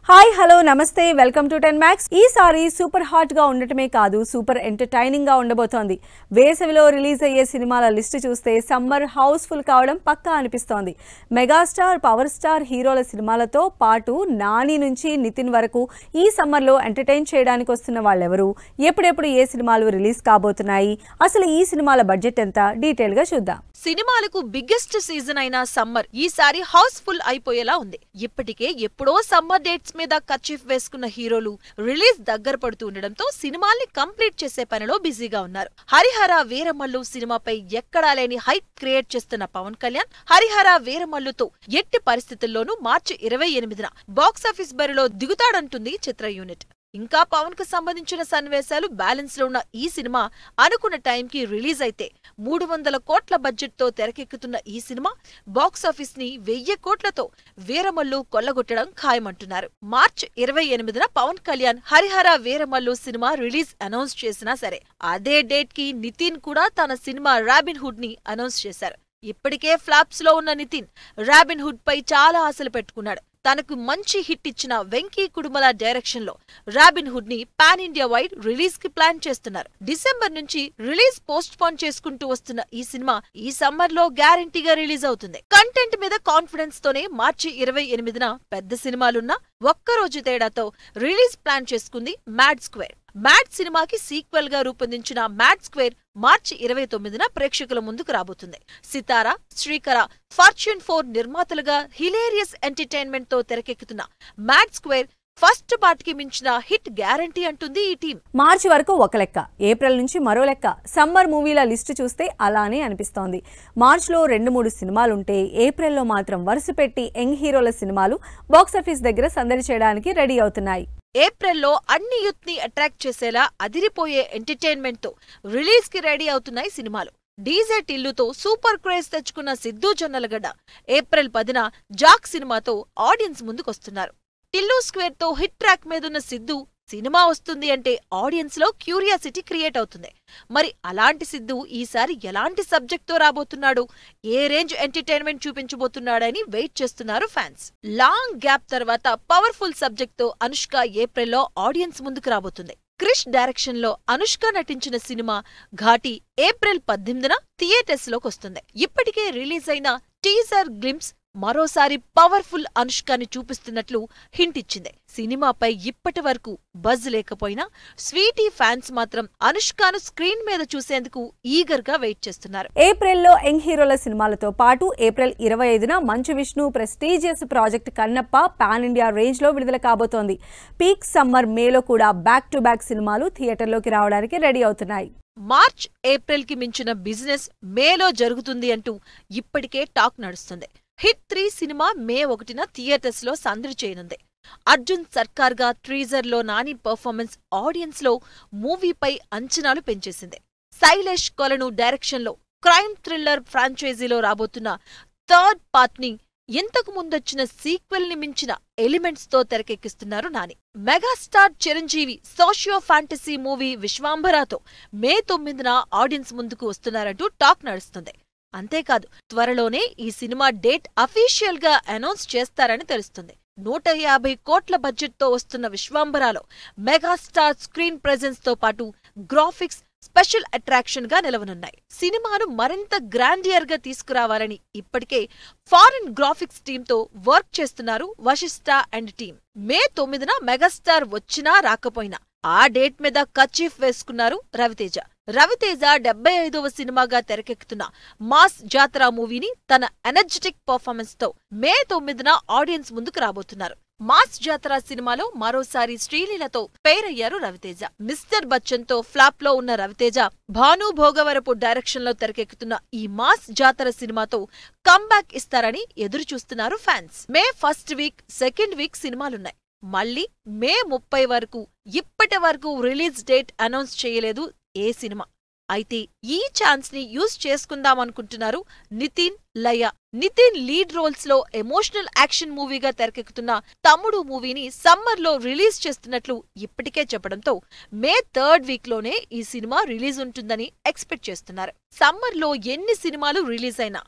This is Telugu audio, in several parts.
హాయ్ హలో నమస్తే వెల్కమ్ టు 10 Max. ఈసారి సూపర్ హాట్ గా ఉండటమే కాదు సూపర్ ఎంటర్టైనింగ్ గా ఉండబోతోంది. వేసవిలో రిలీజ్ అయ్యే సినిమాల లిస్ట్ చూస్తే సమ్మర్ హౌస్ఫుల్ కావడం పక్కా అనిపిస్తోంది. మెగాస్టార్ పవర్ స్టార్ హీరోల సినిమాలతో పాటు నాని నుంచి నితిన్ వరకు ఈ సమ్మర్ లో ఎంటర్టైన్ చేయడానికి వస్తున్న వాళ్ళెవరు, ఎప్పుడెప్పుడు ఏ సినిమాలు రిలీజ్ కాబోతున్నాయి, అసలు ఈ సినిమాల బడ్జెట్ ఎంత, డీటెయిల్ గా చూద్దాం. సినిమాలకు బిగ్గెస్ట్ సీజన్ అయిన సమ్మర్ ఈసారి హౌస్ఫుల్ అయిపోయేలా ఉంది. ఇప్పటికే ఎప్పుడో సమ్మర్ డేట్స్ మీద కర్చీఫ్ వేసుకున్న హీరోలు రిలీజ్ దగ్గర పడుతూ ఉండడంతో సినిమాల్ని కంప్లీట్ చేసే పనిలో బిజీగా ఉన్నారు. హరిహర వీరమల్లు సినిమాపై ఎక్కడా లేని హైప్ క్రియేట్ చేస్తున్న పవన్ కళ్యాణ్ హరిహర వీరమల్లుతో ఎట్టి పరిస్థితుల్లోనూ మార్చి 28న బాక్సాఫీస్ బరిలో దిగుతాడంటుంది చిత్ర యూనిట్. ఇంకా పవన్ కు సంబంధించిన సన్నివేశాలు బ్యాలెన్స్ లో ఉన్న ఈ సినిమా అనుకున్న టైంకి రిలీజ్ అయితే 300 కోట్ల బడ్జెట్ తో తెరకెక్కుతున్న ఈ సినిమా బాక్సాఫీస్ ని 1000 కోట్లతో వీరమల్లు కొల్లగొట్టడం ఖాయమంటున్నారు. మార్చి 28న Pawan Kalyan Harihara Veeramallu cinema release announce చేసినా సరే అదే డేట్ కి నితిన్ కూడా తన సినిమా రాబిన్ హుడ్ ని అనౌన్స్ చేశారు. ఇప్పటికే ఫ్లాప్స్ లో ఉన్న నితిన్ రాబిన్ హుడ్ పై చాలా ఆశలు పెట్టుకున్నాడు. తనకు మంచి హిట్ ఇచ్చిన వెంకీ కుడుమల డైరెక్షన్ లో రాబిన్ హుడ్ ని పాన్ ఇండియా వైడ్ రిలీజ్ కి ప్లాన్ చేస్తున్నారు. డిసెంబర్ నుంచి రిలీజ్ పోస్ట్ పోన్ చేసుకుంటూ వస్తున్న ఈ సినిమా ఈ సమ్మర్ లో గ్యారంటీగా రిలీజ్ అవుతుంది. కంటెంట్ మీద కాన్ఫిడెన్స్ తోనే మార్చి 28న పెద్ద సినిమాలున్నా ఒక్కరోజు తేడాతో రిలీజ్ ప్లాన్ చేసుకుంది మ్యాడ్ స్క్వేర్. మ్యాడ్ సినిమాకి సీక్వెల్ గా రూపొందించిన మ్యాడ్ స్క్వేర్ మార్చి 29న ప్రేక్షకుల ముందుకు రాబోతుంది. సితారా, శ్రీకర, ఫార్చ్యూన్ 4 నిర్మాతలుగా హిలేరియస్ ఎంటర్టైన్మెంట్ తో తెరకెక్కుతున్న మ్యాడ్ స్క్వేర్ ఫస్ట్ పార్ట్ కి మించిన హిట్ గ్యారంటీ అంటుంది ఈ టీం. మార్చి వరకు ఒక లెక్క, ఏప్రిల్ నుంచి మరో లెక్క. సమ్మర్ మూవీల లిస్టు చూస్తే అలానే అనిపిస్తోంది. మార్చిలో 2-3 సినిమాలుంటే ఏప్రిల్లో మాత్రం వరుసపెట్టి యంగ్ హీరోల సినిమాలు బాక్సాఫీస్ దగ్గర సందడి చేయడానికి రెడీ అవుతున్నాయి. ఏప్రిల్లో అన్ని యూత్ ని అట్రాక్ట్ చేసేలా అదిరిపోయే ఎంటర్టైన్మెంట్ తో రిలీజ్ కి రెడీ అవుతున్నాయి సినిమాలు. డీజే టిల్లుతో సూపర్ క్రేజ్ తెచ్చుకున్న సిద్ధూ జొన్నలగడ్డ ఏప్రిల్ 10న జాక్ సినిమాతో ఆడియన్స్ ముందుకొస్తున్నారు. టిల్లు స్క్వేర్ తో హిట్ ట్రాక్ మీదున్న సిద్ధూ సినిమా వస్తుంది అంటే ఆడియన్స్ లో క్యూరియాసిటీ క్రియేట్ అవుతుంది. మరి అలాంటి సిద్ధూ ఈసారి ఎలాంటి సబ్జెక్ట్ తో రాబోతున్నాడు, ఏ రేంజ్ ఎంటర్టైన్మెంట్ చూపించబోతున్నాడని వెయిట్ చేస్తున్నారు ఫ్యాన్స్. లాంగ్ గ్యాప్ తర్వాత పవర్ఫుల్ సబ్జెక్ట్ తో అనుష్క ఏప్రిల్లో ఆడియన్స్ ముందుకు రాబోతుంది. క్రిష్ డైరెక్షన్ లో అనుష్క నటించిన సినిమా ఘాటి ఏప్రిల్ 18న థియేటర్స్ లోకొస్తుంది. ఇప్పటికే రిలీజ్ అయిన టీజర్ గ్లింప్స్ మరోసారి పవర్ఫుల్ అనుష్కని చూపిస్తున్నట్లు హింట్ ఇచ్చింది. సినిమాపై ఇప్పటి వరకు బజ్ లేకపోయినా స్వీటీ ఫ్యాన్స్ మాత్రం అనుష్కను స్క్రీన్ మీద చూసేందుకు ఈగర్ గా వెయిట్ చేస్తున్నారు. ఏప్రిల్లో యంగ్ హీరోల సినిమాలతో పాటు April 25న Manchu Vishnu prestigious project Kannappa pan India range లో విడుదల కాబోతోంది. పీక్ సమ్మర్ మేలో కూడా బ్యాక్ టు బ్యాక్ సినిమాలు థియేటర్లోకి రావడానికి రెడీ అవుతున్నాయి. మార్చ్ ఏప్రిల్ కి మించిన బిజినెస్ మేలో జరుగుతుంది అంటూ ఇప్పటికే టాక్ నడుస్తుంది. హిట్ 3 సినిమా మే 1న థియేటర్స్ లో సందడి చేయనుంది. అర్జున్ సర్కార్ గా ట్రీజర్ లో నాని పర్ఫార్మెన్స్ ఆడియన్స్ లో మూవీపై అంచనాలు పెంచేసింది. శైలేష్ కొలను డైరెక్షన్ లో క్రైమ్ థ్రిల్లర్ ఫ్రాంచైజీలో రాబోతున్న థర్డ్ పార్ట్ ని ఇంతకు ముందొచ్చిన సీక్వెల్ ని మించిన ఎలిమెంట్స్ తో తెరకెక్కిస్తున్నారు Nani. Megastar Chiranjeevi socio fantasy movie విశ్వాంభరాతో మే 9న ఆడియన్స్ ముందుకు వస్తున్నారంటూ టాక్ నడుస్తుంది. అంతేకాదు త్వరలోనే ఈ సినిమా డేట్ అఫీషియల్ గా అనౌన్స్ చేస్తారని తెలుస్తుంది. 150 కోట్ల బడ్జెట్ తో వస్తున్న విశ్వాంబరాలో మెగాస్టార్ స్క్రీన్ ప్రెజెన్స్ తో పాటు గ్రాఫిక్స్ స్పెషల్ అట్రాక్షన్ గా నిలవనున్నాయి. సినిమాను మరింత గ్రాండియర్ గా తీసుకురావాలని ఇప్పటికే ఫారిన్ గ్రాఫిక్స్ టీమ్ తో వర్క్ చేస్తున్నారు వశిష్ఠ అండ్ టీమ్. మే 9న మెగాస్టార్ వచ్చినా రాకపోయినా ఆ డేట్ మీద కర్చీఫ్ వేసుకున్నారు రవితేజ. రవితేజ 75వ సినిమాగా తెరకెక్కుతున్న మాస్ జాతర మూవీని తన ఎనర్జెటిక్ పర్ఫార్మెన్స్ తో మే 9న ఆడియన్స్ ముందుకు రాబోతున్నారు. మాస్ జాతర సినిమాలో మరోసారి శ్రీలీలతో పేరయ్యారు రవితేజ. మిస్టర్ బచ్చన్ తో ఫ్లాప్ లో ఉన్న రవితేజ భాను భోగవరపు డైరెక్షన్ లో తెరకెక్కుతున్న ఈ మాస్ జాతర సినిమాతో కమ్బ్యాక్ ఇస్తారని ఎదురు చూస్తున్నారు fans. May first week, second week సినిమాలున్నాయి. మళ్లీ మే 30 వరకు ఇప్పటి వరకు రిలీజ్ డేట్ అనౌన్స్ చేయలేదు ఏ సినిమా. అయితే ఈ ఛాన్స్ ని యూజ్ చేసుకుందామనుకుంటున్నారు నితిన్, లయ. నితిన్ లీడ్ రోల్స్ లో ఎమోషనల్ యాక్షన్ మూవీగా తెరకెక్కుతున్న తమ్ముడు మూవీని సమ్మర్ లో రిలీజ్ చేస్తున్నట్లు ఇప్పటికే చెప్పడంతో మే 3rd వీక్ లోనే ఈ సినిమా రిలీజ్ ఉంటుందని ఎక్స్పెక్ట్ చేస్తున్నారు. సమ్మర్ లో ఎన్ని సినిమాలు రిలీజ్ అయినా,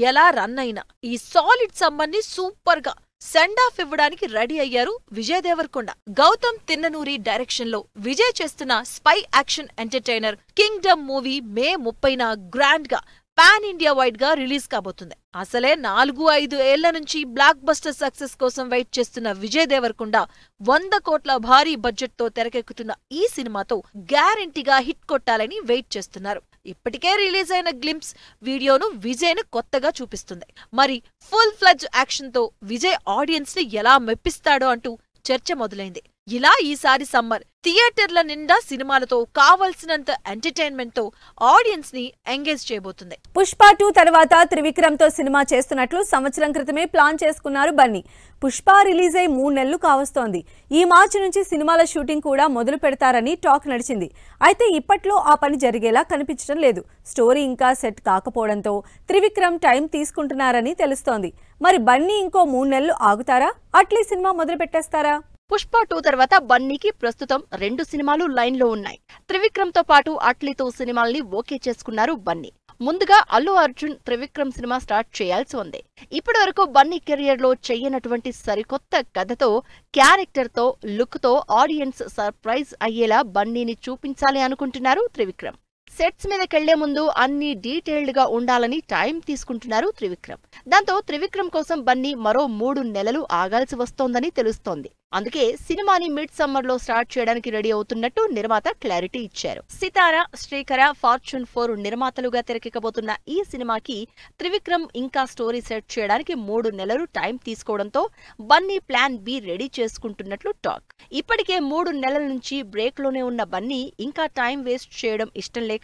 ఎలా రన్ అయినా ఈ సాలిడ్ సమ్మర్ ని సూపర్ గా సెండ్ ఆఫ్ ఇవ్వడానికి రెడీ అయ్యారు విజయ్ దేవరకొండ. గౌతమ్ తిన్ననూరి డైరెక్షన్ లో విజయ్ చేస్తున్న spy action entertainer Kingdom movie May 30న గ్రాండ్ గా పాన్ ఇండియా వైడ్ గా రిలీజ్ కాబోతుంది. అసలే 4-5 ఏళ్ల నుంచి బ్లాక్ బస్టర్ సక్సెస్ కోసం వెయిట్ చేస్తున్న విజయ్ దేవరకొండ 100 కోట్ల భారీ బడ్జెట్ తో తెరకెక్కుతున్న ఈ సినిమాతో గ్యారంటీగా హిట్ కొట్టాలని వెయిట్ చేస్తున్నారు. ఇప్పటికే రిలీజ్ అయిన గ్లింప్స్ వీడియోను విజయ్ ను కొత్తగా చూపిస్తుంది. మరి ఫుల్ ఫ్లెడ్జ్ యాక్షన్ తో విజయ్ ఆడియన్స్ ని ఎలా మెప్పిస్తాడో అంటూ చర్చ మొదలైంది. ఇలా ఈసారి సమ్మర్ థియేటర్ల నిండా సినిమాలతో కావలసినంత ఎంటర్టైన్మెంట్ తో ఆడియన్స్ ని ఎంగేజ్ చేయబోతుంది. పుష్ప 2 తర్వాత త్రివిక్రమ్ తో సినిమా చేస్తున్నట్లు సంవత్సరం క్రితమే ప్లాన్ చేసుకున్నారు బన్నీ. పుష్ప రిలీజ్ అయి 3 నెలలు కావస్తోంది. ఈ మార్చి నుంచి సినిమాల షూటింగ్ కూడా మొదలు పెడతారని టాక్ నడిచింది. అయితే ఇప్పట్లో ఆ పని జరిగేలా కనిపించడం లేదు. స్టోరీ ఇంకా సెట్ కాకపోవడంతో త్రివిక్రమ్ టైం తీసుకుంటున్నారని తెలుస్తోంది. మరి బన్నీ ఇంకో 3 నెలలు ఆగుతారా? అట్లీ సినిమా మొదలు పెట్టేస్తారా? పుష్ప 2 తర్వాత బన్నీకి ప్రస్తుతం 2 సినిమాలు లైన్ లో ఉన్నాయి. త్రివిక్రమ్ తో పాటు అట్లీతో సినిమాల్ని ఓకే చేసుకున్నారు బన్నీ. ముందుగా అల్లు అర్జున్ త్రివిక్రమ్ సినిమా స్టార్ట్ చేయాల్సి ఉంది. ఇప్పటి వరకు బన్నీ కెరియర్ లో చెయ్యనటువంటి సరికొత్త కథతో, క్యారెక్టర్ తో, లుక్ తో ఆడియన్స్ సర్ప్రైజ్ అయ్యేలా బన్నీని చూపించాలి అనుకుంటున్నారు త్రివిక్రమ్. సెట్స్ మీదకెళ్లే ముందు అన్ని డీటెయిల్డ్ గా ఉండాలని టైం తీసుకుంటున్నారు త్రివిక్రమ్. దాంతో త్రివిక్రమ్ కోసం బన్నీ మరో 3 నెలలు ఆగాల్సి వస్తోందని తెలుస్తోంది. అందుకే సినిమాని మిడ్ సమ్మర్ లో స్టార్ట్ చేయడానికి రెడీ అవుతున్నట్టు నిర్మాత క్లారిటీ ఇచ్చారు. సితారా, శ్రీకర, ఫార్చ్యూన్ 4 నిర్మాతలుగా తెరకెక్కబోతున్న ఈ సినిమాకి త్రివిక్రమ్ ఇంకా స్టోరీ సెట్ చేయడానికి 3 నెలలు టైం తీసుకోవడంతో బన్నీ ప్లాన్ బి రెడీ చేసుకుంటున్నట్లు టాక్. ఇప్పటికే 3 నెలల నుంచి బ్రేక్ లోనే ఉన్న బన్నీ ఇంకా టైం వేస్ట్ చేయడం ఇష్టం లేక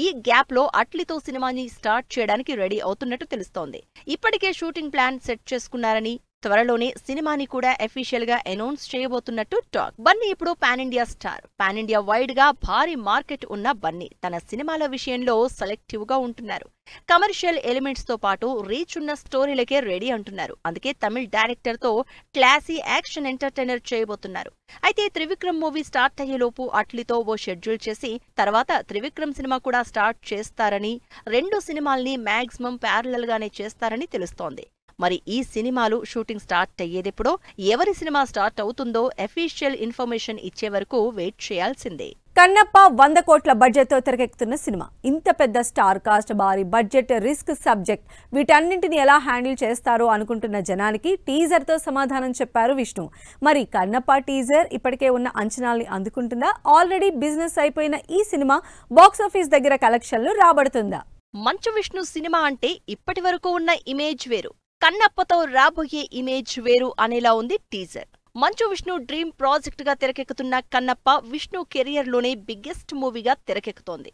ఈ గ్యాప్ లో అట్లీతో సినిమాని స్టార్ట్ చేయడానికి రెడీ అవుతున్నట్టు తెలుస్తోంది. ఇప్పటికే షూటింగ్ ప్లాన్ సెట్ చేసుకున్నారని, త్వరలోనే సినిమాని కూడా అఫీషియల్ గా అనౌన్స్ చేయబోతున్నట్టు టాక్. బన్నీ ఇప్పుడు pan India star. Pan India wide గా భారీ మార్కెట్ ఉన్న బన్నీ తన సినిమాల విషయంలో సెలెక్టివ్ గా ఉంటున్నారు. కమర్షియల్ ఎలిమెంట్స్ తో పాటు రీచ్ ఉన్న స్టోరీలకే రెడీ అంటున్నారు. అందుకే తమిళ్ డైరెక్టర్ తో క్లాసీ యాక్షన్ ఎంటర్టైనర్ చేయబోతున్నారు. అయితే త్రివిక్రమ్ మూవీ స్టార్ట్ అయ్యేలోపు అట్లీతో ఓ షెడ్యూల్ చేసి తర్వాత త్రివిక్రమ్ సినిమా కూడా స్టార్ట్ చేస్తారని, 2 సినిమాల్ని మాక్సిమం ప్యారలల్ గానే చేస్తారని తెలుస్తోంది. మరి ఈ సినిమాలు షూటింగ్ స్టార్ట్ అయ్యేదెప్పుడో, ఎవరి సినిమా స్టార్ట్ అవుతుందో అఫీషియల్ ఇన్ఫర్మేషన్ ఇచ్చే వరకు వెయిట్ చేయాల్సిందే. కన్నప్ప 100 కోట్ల బడ్జెట్ తో తెరకెక్కుతున్న సినిమా. ఇంత పెద్ద స్టార్ కాస్ట్, భారీ బడ్జెట్, రిస్క్ సబ్జెక్ట్, వీటన్నింటిని ఎలా హ్యాండిల్ చేస్తారో అనుకుంటున్న జనానికి టీజర్ తో సమాధానం చెప్పారు విష్ణు. మరి కన్నప్ప టీజర్ ఇప్పటికే ఉన్న అంచనాల్ని అందుకుంటుందా? ఆల్రెడీ బిజినెస్ అయిపోయిన ఈ సినిమా బాక్సాఫీస్ దగ్గర కలెక్షన్లు రాబడుతుందా? మంచు విష్ణు సినిమా అంటే ఇప్పటి వరకు ఉన్న ఇమేజ్ వేరు, కన్నప్పతో రాబోయే ఇమేజ్ వేరు అనేలా ఉంది teaser. Manchu Vishnu dream project గా తెరకెక్కుతున్న కన్నప్ప విష్ణు కెరియర్ లోనే బిగ్గెస్ట్ మూవీగా తెరకెక్కుతోంది.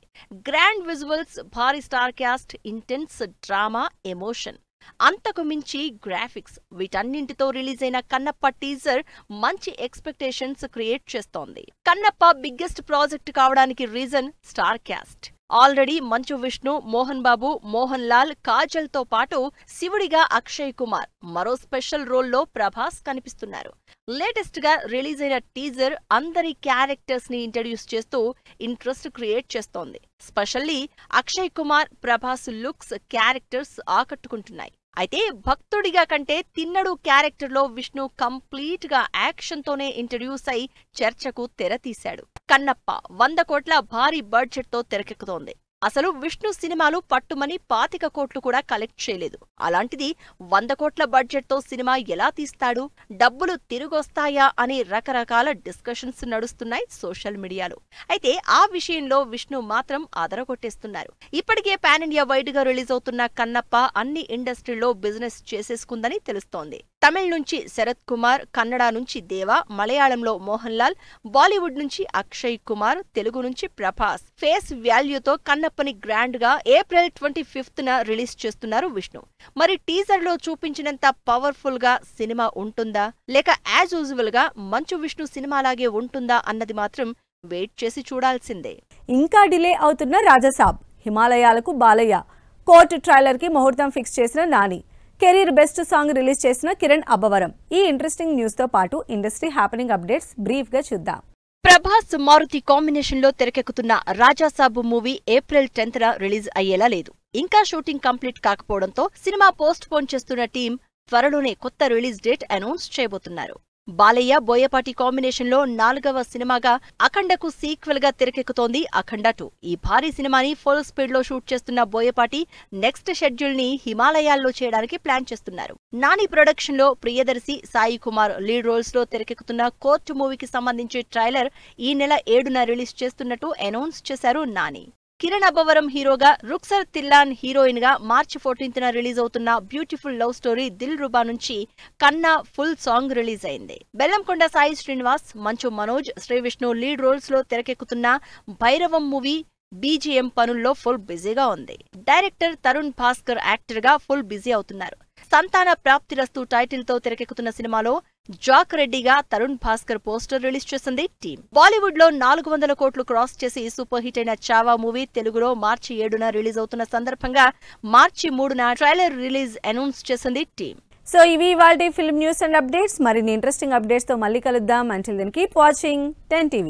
గ్రాండ్ విజువల్స్, భారీ star cast, intense drama, emotion, అంతకు మించి గ్రాఫిక్స్, వీటన్నింటితో రిలీజ్ అయిన కన్నప్ప టీజర్ మంచి ఎక్స్పెక్టేషన్స్ క్రియేట్ చేస్తోంది. కన్నప్ప బిగ్గెస్ట్ ప్రాజెక్ట్ కావడానికి reason star cast. Already Manchu Vishnu, Mohan Babu, Mohan Lal, Kajal తో పాటు శివుడిగా అక్షయ్ కుమార్, మరో స్పెషల్ రోల్లో ప్రభాస్ కనిపిస్తున్నారు. లేటెస్ట్ గా రిలీజ్ అయిన టీజర్ అందరి క్యారెక్టర్స్ ని ఇంట్రడ్యూస్ చేస్తూ ఇంట్రెస్ట్ క్రియేట్ చేస్తోంది. Specially Akshay Kumar, Prabhas looks, characters ఆకట్టుకుంటున్నాయి. అయితే భక్తుడిగా కంటే తిన్నడు క్యారెక్టర్లో విష్ణు కంప్లీట్ గా యాక్షన్ తోనే ఇంట్రడ్యూస్ అయి చర్చకు తెరతీశాడు. కన్నప్ప 100 కోట్ల భారీ బడ్జెట్ తో తెరకెక్కుతోంది. అసలు విష్ణు సినిమాలు పట్టుమని 25 కోట్లు కూడా కలెక్ట్ చేయలేదు. అలాంటిది 100 కోట్ల బడ్జెట్ తో సినిమా ఎలా తీస్తాడు? డబ్బులు తిరిగొస్తాయా అని రకరకాల డిస్కషన్స్ నడుస్తున్నాయి సోషల్ మీడియాలో. అయితే ఆ విషయంలో విష్ణు మాత్రం అదరగొట్టేస్తున్నారు. ఇప్పటికే పాన్ ఇండియా వైడ్ గా రిలీజ్ అవుతున్న కన్నప్ప అన్ని ఇండస్ట్రీల్లో బిజినెస్ చేసేసుకుందని తెలుస్తోంది. తమిళ్ నుంచి శరత్ కుమార్, కన్నడ నుంచి దేవా, మలయాళంలో మోహన్ లాల్, బాలీవుడ్ నుంచి అక్షయ్ కుమార్, తెలుగు నుంచి ప్రభాస్. ఫేస్ వాల్యూతో కన్నప్పని గ్రాండ్ గా ఏప్రిల్ 25న రిలీజ్ చేస్తున్నారు విష్ణు. మరి టీజర్ లో చూపించినంత పవర్ఫుల్ గా సినిమా ఉంటుందా, లేక యాజ్ యూజువల్ గా మంచు విష్ణు సినిమాలాగే ఉంటుందా అన్నది మాత్రం వెయిట్ చేసి చూడాల్సిందే. ఇంకా డిలే అవుతున్న రాజాసాబ్, హిమాలయాలకు బాలయ్య, కోర్టు ట్రైలర్ కి ముహూర్తం ఫిక్స్ చేసిన Nani, career best song release చేసిన కిరణ్ అబ్బవరం. ఈ ఇంట్రెస్టింగ్ న్యూస్ తో పాటు ఇండస్ట్రీ హ్యాపెనింగ్ అప్డేట్స్ బ్రీఫ్ గా చూద్దాం. ప్రభాస్, మారుతి కాంబినేషన్ లో తెరకెక్కుతున్న రాజాసాబ్ మూవీ ఏప్రిల్ 10న రిలీజ్ అయ్యేలా లేదు. ఇంకా షూటింగ్ కంప్లీట్ కాకపోవడంతో సినిమా పోస్ట్ పోన్ చేస్తున్న టీం త్వరలోనే కొత్త రిలీజ్ డేట్ అనౌన్స్ చేయబోతున్నారు. బాలయ్య బోయపాటి కాంబినేషన్ లో 4వ సినిమాగా అఖండకు సీక్వెల్ గా తెరకెక్కుతోంది అఖండ 2. ఈ భారీ సినిమాని ఫుల్ స్పీడ్ లో షూట్ చేస్తున్న బోయపాటి నెక్స్ట్ షెడ్యూల్ ని హిమాలయాల్లో చేయడానికి ప్లాన్ చేస్తున్నారు. నాని ప్రొడక్షన్ లో ప్రియదర్శి, సాయి కుమార్ లీడ్ రోల్స్ లో తెరకెక్కుతున్న కోర్టు మూవీకి సంబంధించి ట్రైలర్ ఈ నెల 7న రిలీజ్ చేస్తున్నట్టు అనౌన్స్ చేశారు నాని. కిరణ్ అబ్బవరం హీరోగా, రుక్సర్ తిల్లాన్ హీరోయిన్ గా మార్చి 14న రిలీజ్ అవుతున్న బ్యూటిఫుల్ లవ్ స్టోరీ దిల్ రుబా నుంచి కన్నా ఫుల్ సాంగ్ రిలీజ్ అయింది. బెల్లంకొండ సాయి శ్రీనివాస్, మంచు మనోజ్, శ్రీ విష్ణు లీడ్ రోల్స్ లో తెరకెక్కుతున్న భైరవం మూవీ బీజీఎం పనుల్లో ఫుల్ బిజీగా ఉంది. డైరెక్టర్ తరుణ్ భాస్కర్ యాక్టర్ గా ఫుల్ బిజీ అవుతున్నారు. సంతాన ప్రాప్తిరస్తు టైటిల్ తో తెరకెక్కుతున్న సినిమాలో జాక్ రెడ్డిగా తరుణ్ భాస్కర్ పోస్టర్ రిలీజ్ చేసింది టీం. బాలీవుడ్ లో 400 కోట్లు క్రాస్ చేసి సూపర్ హిట్ అయిన చావా మూవీ తెలుగులో మార్చి 7న రిలీజ్ అవుతున్న సందర్భంగా మార్చి 3న ట్రైలర్ రిలీజ్ అనౌన్స్ చేసింది టీం. సో ఇవి ఇవాల్టి ఫిల్మ్ న్యూస్ అండ్ అప్డేట్స్. మరిన్ని ఇంట్రెస్టింగ్ అప్డేట్స్ తో మళ్ళీ కలుద్దాం. Until then keep watching 10 TV.